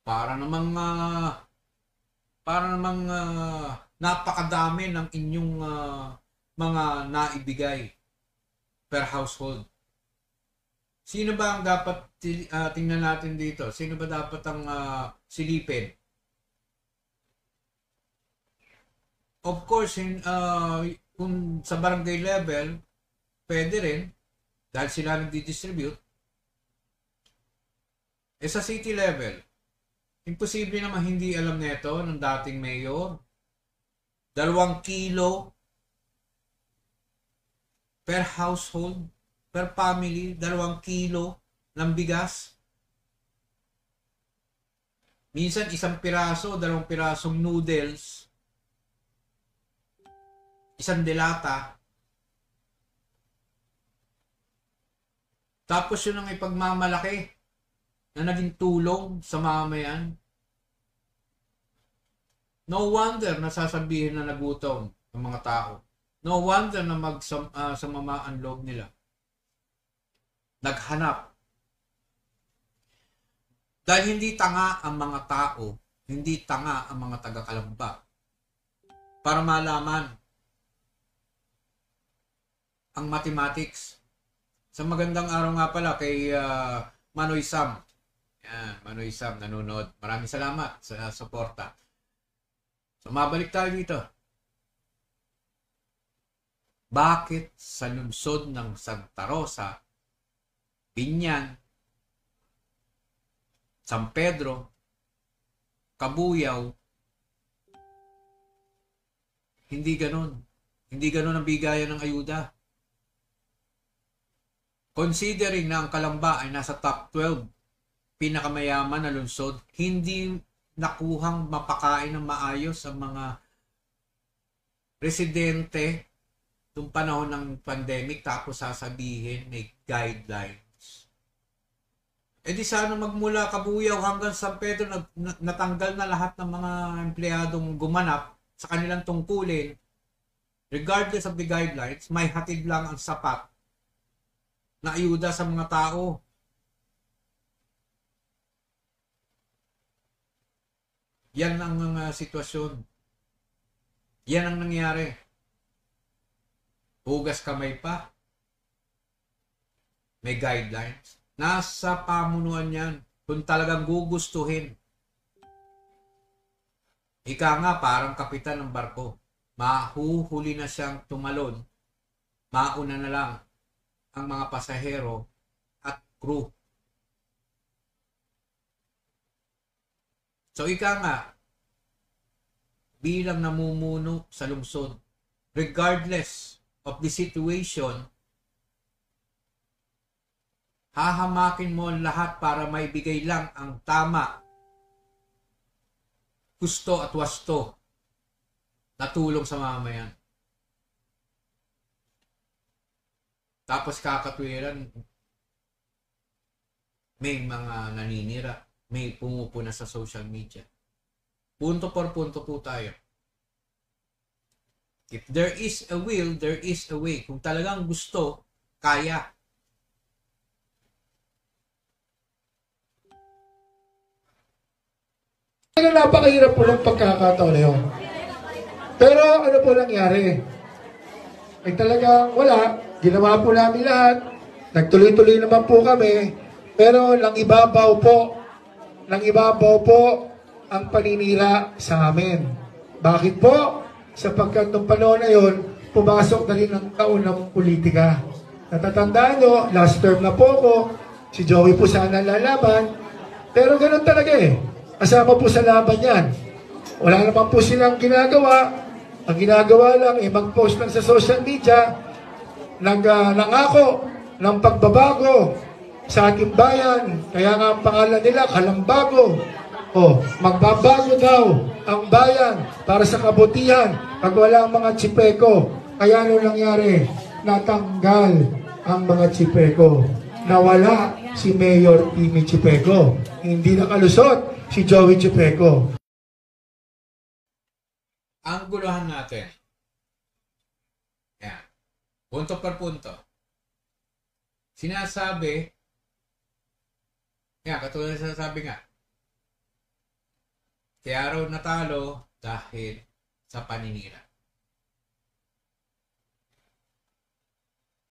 Para namang napakadami ng inyong mga naibigay per household. Sino ba ang dapat tingnan natin dito? Sino ba dapat ang silipin? Of course, kung sa barangay level, pwede rin dahil sila nagdi-distribute. Sa city level, imposible naman hindi alam nito ng dating mayor. 2 kilo per household, per family, 2 kilo ng bigas. Minsan 1 piraso, 2 pirasong noodles, 1 delata. Tapos yun ang ipagmamalaki na naging tulong sa mamayan. No wonder na sasabihin na nagutom ang mga tao. No wonder na sama ang loob nila. Naghanap. Dahil hindi tanga ang mga tao, hindi tanga ang mga taga-Kalamba. Para malaman ang mathematics. Sa magandang araw nga pala kay Manoy Sam. Yan, Manoy Sam nanonood. Maraming salamat sa suporta. So mabalik tayo dito. Bakit sa lungsod ng Santa Rosa, Binyan, San Pedro, Kabuyaw, hindi ganun? Hindi ganun ang bigayan ng ayuda. Considering na ang Kalamba ay nasa top 12 pinakamayaman na lungsod, hindi nakuhang mapakain ng maayos ang mga residente noong panahon ng pandemic, tapos sasabihin may guidelines. E di sana magmula Kabuyaw hanggang San Pedro natanggal na lahat ng mga empleyadong gumanap sa kanilang tungkulin. Regardless of the guidelines, may hatid lang ang sapat na ayuda sa mga tao. Yan ang sitwasyon. Yan ang nangyari. Hugas kamay pa. May guidelines. Nasa pamunuan yan. Kung talagang gugustuhin. Ika nga parang kapitan ng barko. Mahuhuli na siyang tumalon. Mauna na lang ang mga pasahero at crew. So ika nga, bilang namumuno sa lungsod, regardless of the situation, hahamakin mo lahat para maibigay lang ang tama, gusto at wasto na tulong sa mamayan. Tapos kakatwiran, may mga naninira, may pumupuna sa social media. Punto por punto po tayo. If there is a will, there is a way. Kung talagang gusto, kaya. Napakahirap po ng pagkakataon na yun. Pero ano po nangyari? Ay talagang wala. Ginawa po namin lahat. Nagtuloy-tuloy naman po kami. Pero nang ibabaw po ang paninira sa amin. Bakit po? Sapagkat nung panahon na yun, pumasok na rin ang taon ng politika. Natatandaan nyo, last term na po ako, si Joey po sana lalaban, pero ganun talaga eh. Kasama po sa laban yan. Wala naman po silang ginagawa. Ang ginagawa lang ay mag-post lang sa social media, nangako ng pagbabago sa ating bayan. Kaya nga ang pangalan nila, Kalambago. Magbabago daw ang bayan para sa kabutihan pag wala ang mga tsipeko. Kaya ano nangyari? Natanggal ang mga tsipeko. Nawala si Mayor Timmy Chipeko. Hindi nakalusot si Joey Chipeko. Ang guluhan natin. Yan. Punto per punto. Sinasabi, yan, katulad na sinasabi nga, Kaya raw natalo dahil sa paninira.